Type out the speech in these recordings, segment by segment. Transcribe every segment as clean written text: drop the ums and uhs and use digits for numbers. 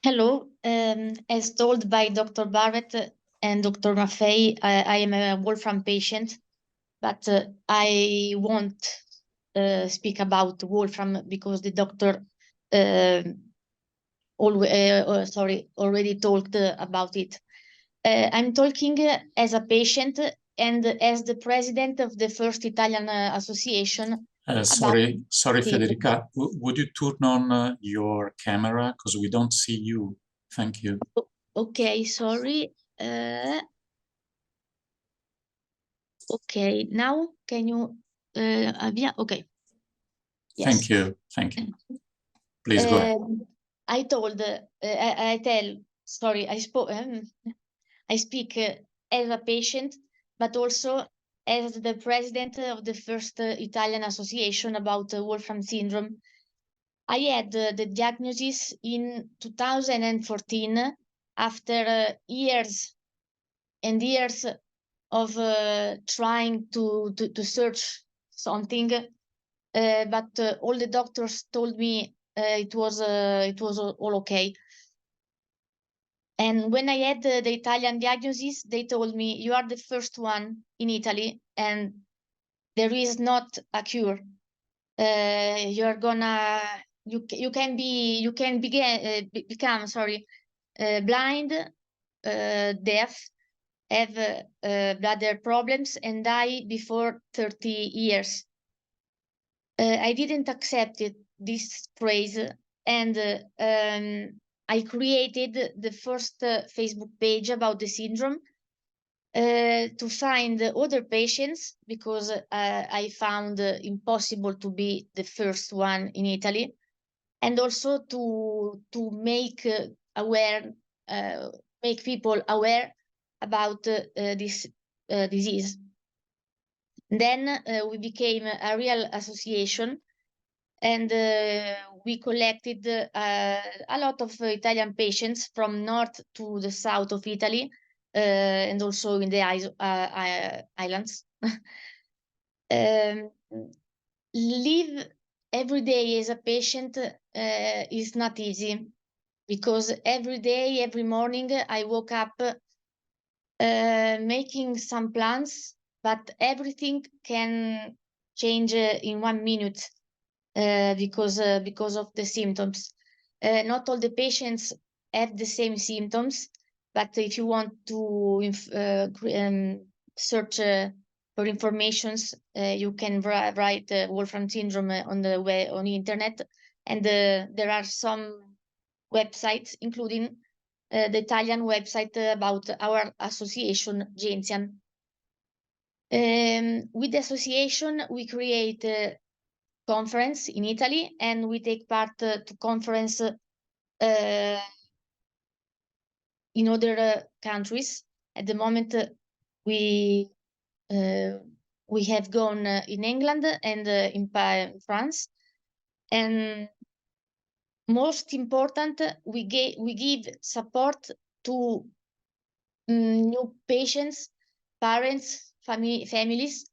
Hello. As told by Dr. Barrett and Dr. Maffei, I am a Wolfram patient, but I won't speak about Wolfram because the doctor already talked about it. I'm talking as a patient and as the president of the first Italian association. Sorry, Federica, would you turn on your camera because we don't see you? Thank you. Okay, sorry. Okay, now can you okay. Yes. Thank you. Thank you. Please go ahead. I speak as a patient, but also as the president of the first Italian association about Wolfram syndrome. I had the diagnosis in 2014 after years and years of trying to search something, but all the doctors told me it was all okay. And when I had the Italian diagnosis, they told me, you are the first one in Italy and there is not a cure. You can become blind, deaf, have bladder problems and die before 30 years. I didn't accept this phrase, and I created the first Facebook page about the syndrome to find other patients because I found impossible to be the first one in Italy, and also to make people aware about this disease. Then we became a real association, and we collected a lot of Italian patients from north to the south of Italy, and also in the islands. Live every day as a patient is not easy, because every day, every morning, I woke up making some plans, but everything can change in 1 minute because of the symptoms. Not all the patients have the same symptoms, but if you want to search for informations, you can write Wolfram syndrome on the internet, and there are some websites, including the Italian website about our association, Genzian. With the association, we create a conference in Italy, and we take part to conference in other countries. At the moment, we have gone in England and in France, and most important, we give support to new patients, parents, families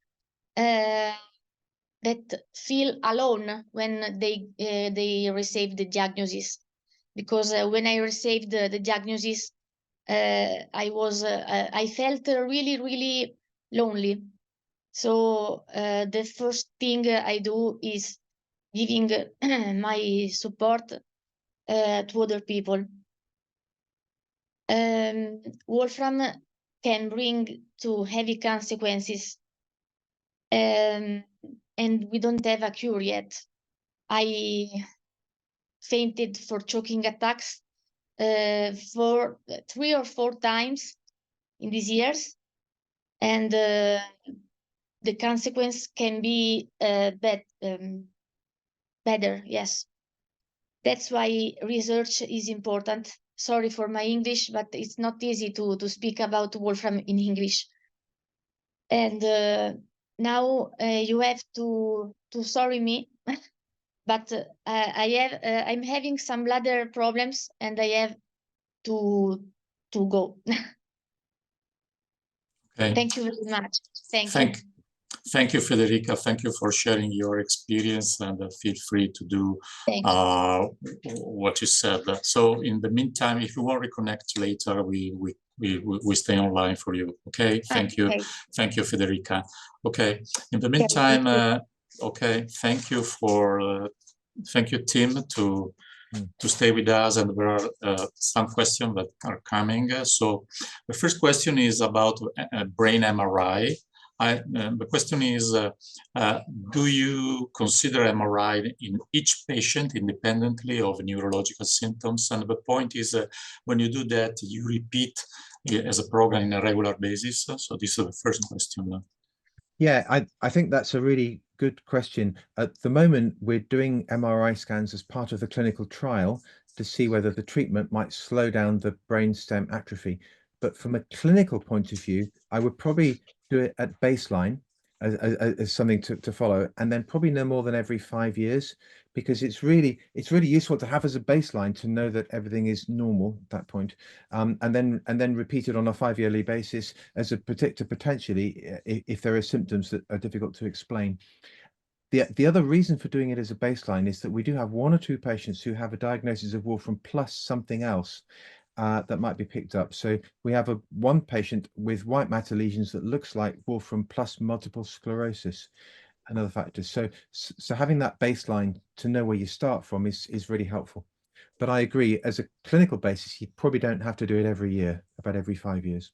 that feel alone when they receive the diagnosis. Because when I received the diagnosis, I felt really, really lonely. So the first thing I do is giving my support to other people. Wolfram can bring to heavy consequences, and we don't have a cure yet. I fainted for choking attacks for 3 or 4 times in these years, and the consequence can be better. Yes, that's why research is important. Sorry for my English, but it's not easy to speak about Wolfram in English. And now you have to sorry me, but I'm having some bladder problems, and I have to go. Okay. Thank you very much. Thank you. Thank you, Federica. Thank you for sharing your experience, and feel free to do what you said. So in the meantime, if you want to reconnect later, we stay online for you. Okay, thank you. Okay. Thank you, Federica. Okay, in the meantime, okay, thank you for thank you, Tim, to stay with us, and there are some questions that are coming. So the first question is about brain MRI. The question is, do you consider MRI in each patient independently of neurological symptoms? And the point is, when you do that, you repeat as a program on a regular basis. So this is the first question. Yeah, I think that's a really good question. At the moment, we're doing MRI scans as part of the clinical trial to see whether the treatment might slow down the brainstem atrophy. But from a clinical point of view, I would probably do it at baseline as something to follow, and then probably no more than every 5 years, because it's really useful to have as a baseline to know that everything is normal at that point, and then repeat it on a 5-yearly basis as a predictor potentially if there are symptoms that are difficult to explain. The other reason for doing it as a baseline is that we do have 1 or 2 patients who have a diagnosis of Wolfram plus something else that might be picked up. So we have one patient with white matter lesions that looks like Wolfram plus multiple sclerosis and other factors. So having that baseline to know where you start from is really helpful. But I agree, as a clinical basis, you probably don't have to do it every year, about every 5 years.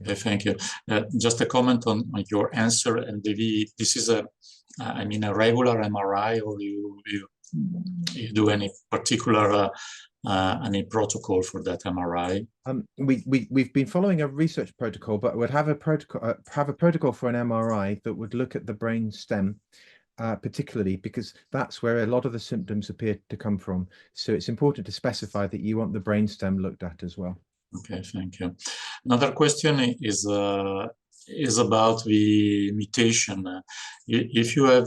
Okay, thank you. Just a comment on your answer, and this is I mean, a regular MRI, or you do any particular any protocol for that MRI? We've been following a research protocol, but would have a protocol for an MRI that would look at the brain stem, particularly because that's where a lot of the symptoms appear to come from. So it's important to specify that you want the brain stem looked at as well. Okay, thank you. Another question is about the mutation. If you have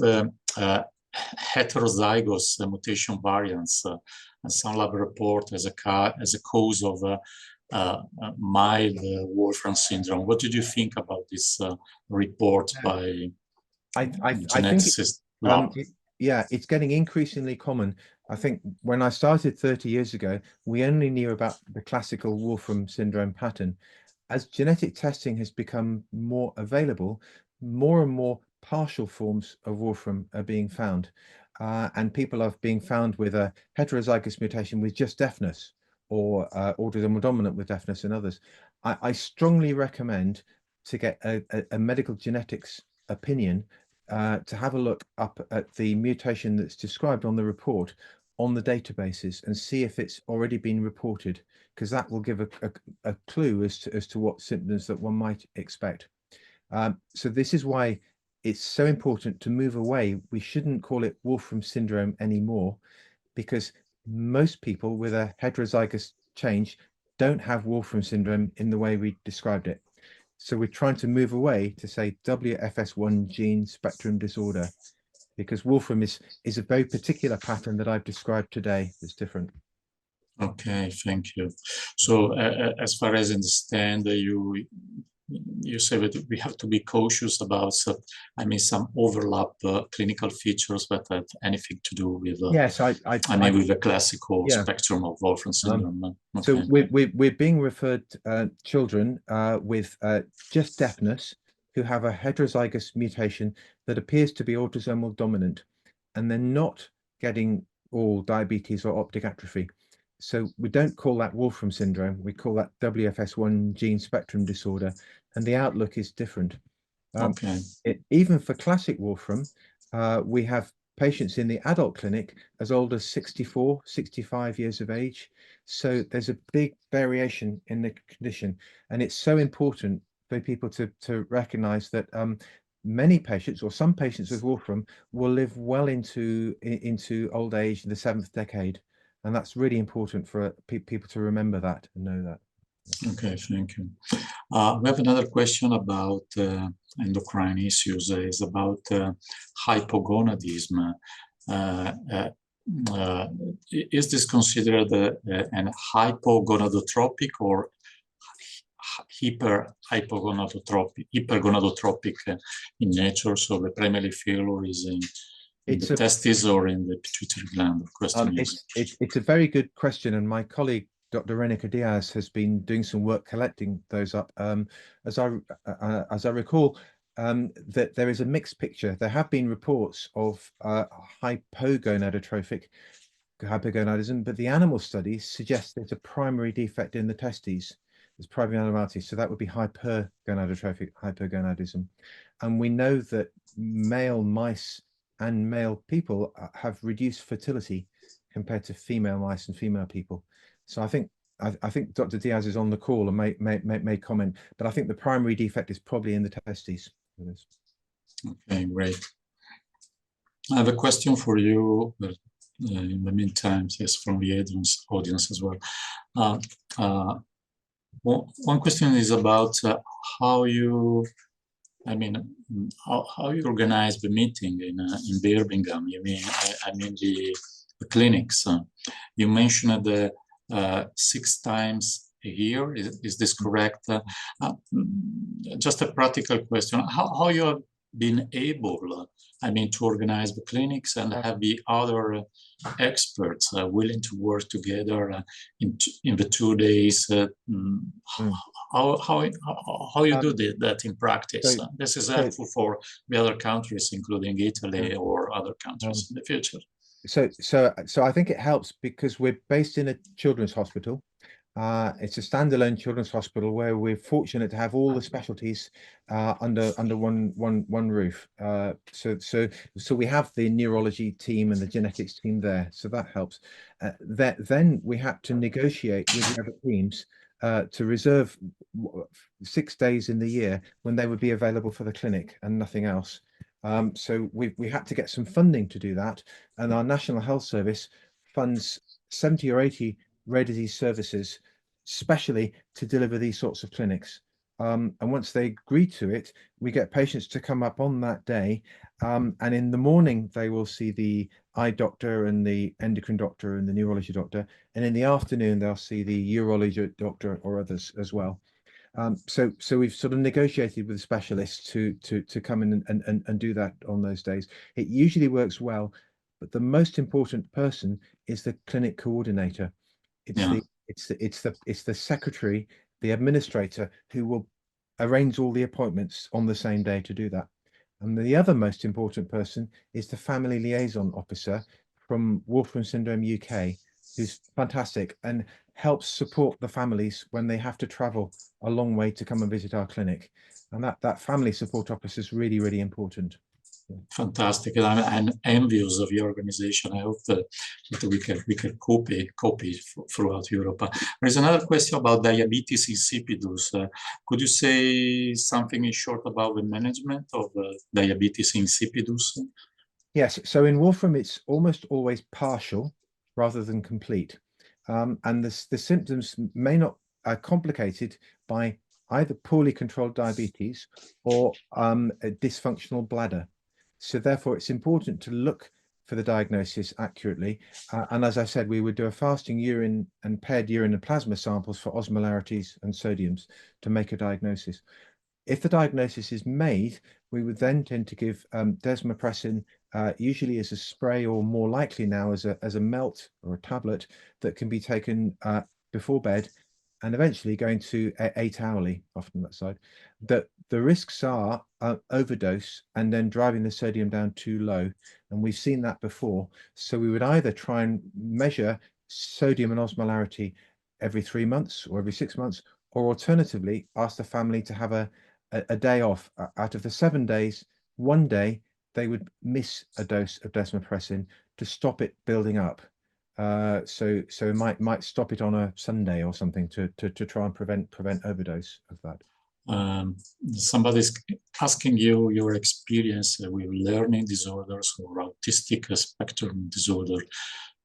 heterozygous mutation variants, and some lab report as a cause of mild Wolfram syndrome, what did you think about this report by geneticist lab? Yeah, it's getting increasingly common. I think when I started 30 years ago, we only knew about the classical Wolfram syndrome pattern. As genetic testing has become more available, more and more partial forms of Wolfram are being found. And people are being found with a heterozygous mutation with just deafness, or autosomal dominant with deafness and others. I strongly recommend to get a medical genetics opinion to have a look up at the mutation that's described on the report on the databases and see if it's already been reported, because that will give a clue as to what symptoms that one might expect. So this is why it's so important to move away. We shouldn't call it Wolfram syndrome anymore, because most people with a heterozygous change don't have Wolfram syndrome in the way we described it. So we're trying to move away to say WFS1 gene spectrum disorder, because Wolfram is a very particular pattern that I've described today that's different. Okay, thank you. So as far as I understand, you say that we have to be cautious about, I mean, some overlap clinical features that have anything to do with, yes, I mean, with the classical spectrum of Wolfram syndrome. Okay. So we're being referred children with just deafness who have a heterozygous mutation that appears to be autosomal dominant, and they're not getting all diabetes or optic atrophy. So we don't call that Wolfram syndrome, we call that WFS1 gene spectrum disorder, and the outlook is different. Okay. Even for classic Wolfram, we have patients in the adult clinic as old as 64, 65 years of age. So there's a big variation in the condition, and it's so important for people to recognize that many patients, or some patients with Wolfram, will live well into old age in the 7th decade. And that's really important for people to remember that and know that. Okay, thank you. We have another question about endocrine issues. Is about hypogonadism. Is this considered an hypogonadotropic or hypergonadotropic in nature. So the primary failure is in the testes or in the pituitary gland. The question is. It's a very good question, and my colleague Dr. Federica D'Elia has been doing some work collecting those up. As I recall, that there is a mixed picture. There have been reports of hypogonadotrophic hypogonadism, but the animal studies suggest there's a primary defect in the testes. There's primary abnormality, so that would be hypergonadotrophic hypogonadism. And we know that male mice and male people have reduced fertility compared to female mice and female people. So I think Dr. Diaz is on the call and may comment, but I think the primary defect is probably in the testes. Okay, great. I have a question for you. In the meantime, yes, from the audience as well. One question is about how you organize the meeting in Birmingham. You mean, I mean the clinics. You mentioned the 6 times a year. Is this correct? Just a practical question. How you have been able, to organize the clinics and have the other experts willing to work together in the 2 days? How you do that in practice? This is helpful for the other countries, including Italy or other countries in the future. So I think it helps because we're based in a children's hospital. It's a standalone children's hospital where we're fortunate to have all the specialties under one roof. So we have the neurology team and the genetics team there, so that helps. Then we had to negotiate with the other teams to reserve 6 days in the year when they would be available for the clinic and nothing else. So we had to get some funding to do that, and our National Health Service funds 70 or 80 rare disease services, specially to deliver these sorts of clinics. And once they agree to it, we get patients to come up on that day, and in the morning they will see the eye doctor and the endocrine doctor and the neurology doctor, and in the afternoon they'll see the urology doctor or others as well. So we've sort of negotiated with specialists to come in and do that on those days. It usually works well, but the most important person is the clinic coordinator. It's the secretary, the administrator, who will arrange all the appointments on the same day to do that. And the other most important person is the family liaison officer from Wolfram Syndrome UK, who's fantastic and helps support the families when they have to travel a long way to come and visit our clinic. And that family support officer is really, really important. Fantastic, and I'm envious of your organization. I hope that we can copy throughout Europe. There is another question about diabetes insipidus. Could you say something in short about the management of diabetes insipidus? Yes, so in Wolfram it's almost always partial rather than complete, and the symptoms may not are complicated by either poorly controlled diabetes or a dysfunctional bladder. So therefore, it's important to look for the diagnosis accurately. And as I said, we would do a fasting urine and paired urine and plasma samples for osmolarities and sodiums to make a diagnosis. If the diagnosis is made, we would then tend to give desmopressin, usually as a spray, or more likely now as a melt or a tablet that can be taken before bed, and eventually going to 8 hourly, often that side. That the risks are overdose and then driving the sodium down too low, and we've seen that before. So we would either try and measure sodium and osmolarity every 3 months or every 6 months, or alternatively ask the family to have a day off. Out of the 7 days, 1 day they would miss a dose of desmopressin to stop it building up. So might stop it on a Sunday or something to try and prevent overdose of that. Somebody's asking you your experience with learning disorders or autistic spectrum disorder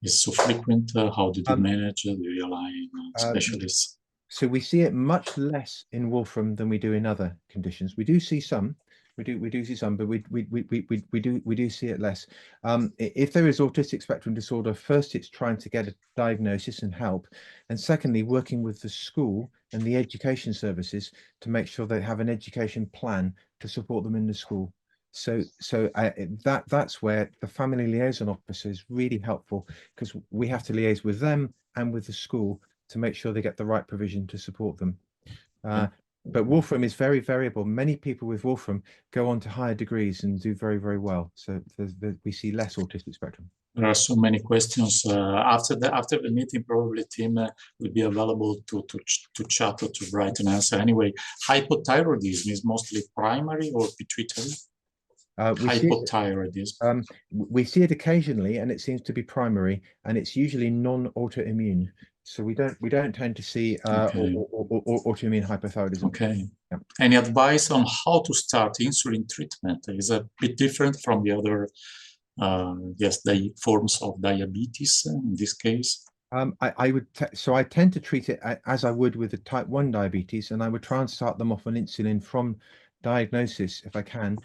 is so frequent. How did you manage? Do you rely on specialists? So we see it much less in Wolfram than we do in other conditions. We do see some We do see some, but we do see it less. If there is autistic spectrum disorder, first it's trying to get a diagnosis and help, and secondly working with the school and the education services to make sure they have an education plan to support them in the school. So that's where the family liaison officer is really helpful, because we have to liaise with them and with the school to make sure they get the right provision to support them. But Wolfram is very variable. Many people with Wolfram go on to higher degrees and do very, very well. So we see less autistic spectrum. There are so many questions. After the meeting, probably Tim will be available to chat or to write an answer. Anyway, hypothyroidism is mostly primary or pituitary? Hypothyroidism. We see it occasionally, and it seems to be primary, and it's usually non-autoimmune. So we don't tend to see autoimmune hypothyroidism. Okay. Yeah. Any advice on how to start insulin treatment? Is a bit different from the other the forms of diabetes in this case? I tend to treat it as I would with the type 1 diabetes, and I would try and start them off on insulin from diagnosis if I can.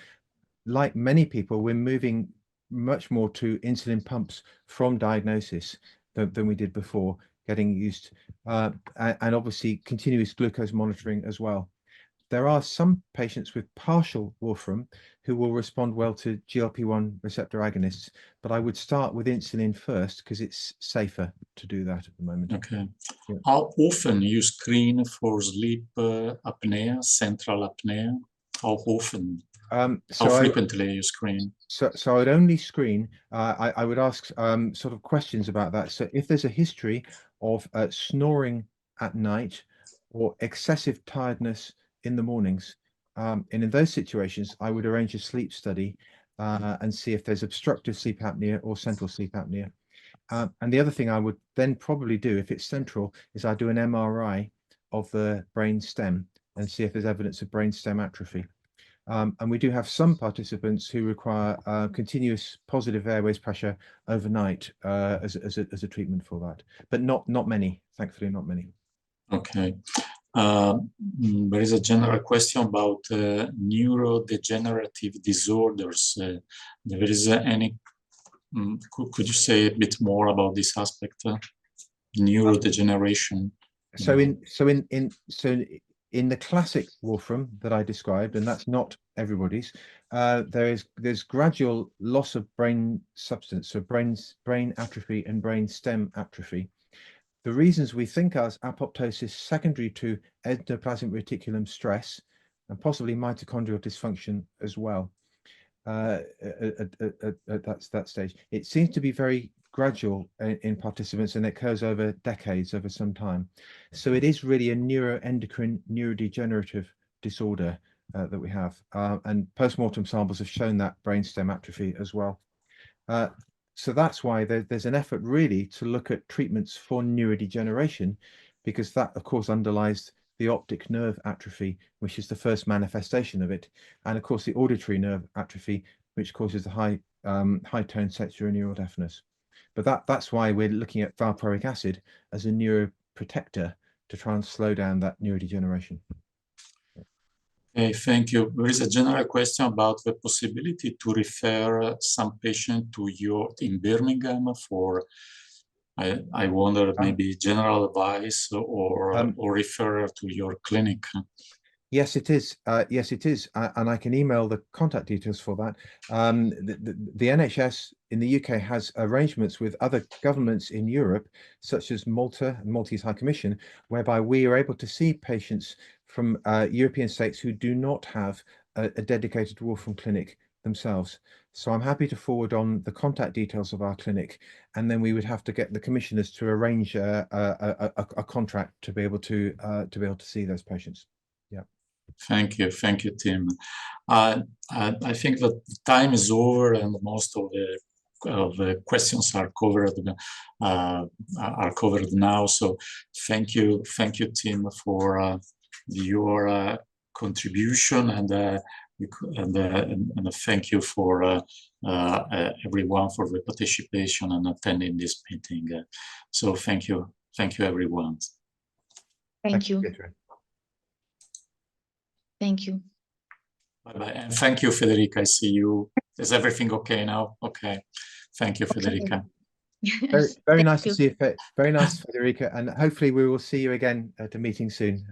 Like many people, we're moving much more to insulin pumps from diagnosis than we did before, getting used, and obviously continuous glucose monitoring as well. There are some patients with partial Wolfram who will respond well to GLP-1 receptor agonists, but I would start with insulin first because it's safer to do that at the moment. Okay. Yeah. How often you screen for sleep apnea, central apnea? How often? How frequently you screen? So I would only screen, I would ask sort of questions about that. So if there's a history of snoring at night or excessive tiredness in the mornings, and in those situations, I would arrange a sleep study and see if there's obstructive sleep apnea or central sleep apnea. And the other thing I would then probably do, if it's central, is I do an MRI of the brain stem and see if there's evidence of brain stem atrophy. And we do have some participants who require continuous positive airways pressure overnight as a treatment for that, but not many, thankfully, not many. Okay. There is a general question about neurodegenerative disorders. There is any, could you say a bit more about this aspect, neurodegeneration? So in the classic Wolfram that I described, and that's not everybody's, there's gradual loss of brain substance, so brain atrophy and brain stem atrophy. The reasons we think are apoptosis secondary to endoplasmic reticulum stress and possibly mitochondrial dysfunction as well at that stage. It seems to be very gradual in participants and it occurs over decades, over some time. So it is really a neuroendocrine neurodegenerative disorder that we have. And post-mortem samples have shown that brainstem atrophy as well. So that's why there's an effort really to look at treatments for neurodegeneration, because that, of course, underlies the optic nerve atrophy, which is the first manifestation of it, and of course the auditory nerve atrophy, which causes the high tone sensorineural deafness. But that's why we're looking at valproic acid as a neuroprotector to try and slow down that neurodegeneration. Okay, thank you. There is a general question about the possibility to refer some patient to you in Birmingham for, I wonder, maybe general advice or refer to your clinic. Yes, it is. Yes, it is. And I can email the contact details for that. The NHS in the UK has arrangements with other governments in Europe, such as Malta and Maltese High Commission, whereby we are able to see patients from European states who do not have a dedicated Wolfram clinic themselves. So I'm happy to forward on the contact details of our clinic, and then we would have to get the commissioners to arrange a contract to be able to see those patients. Yeah. Thank you, Tim. I think that time is over, and most of the questions are covered now. So thank you, Tim, for your contribution, and thank you for everyone for the participation and attending this meeting. So thank you, everyone. Thank you. Pietro. Thank you. Bye-bye. And thank you, Federica. I see you. Is everything okay now? Okay. Thank you, Federica. Very nice to see you. Very nice, Federica. And hopefully we will see you again at a meeting soon.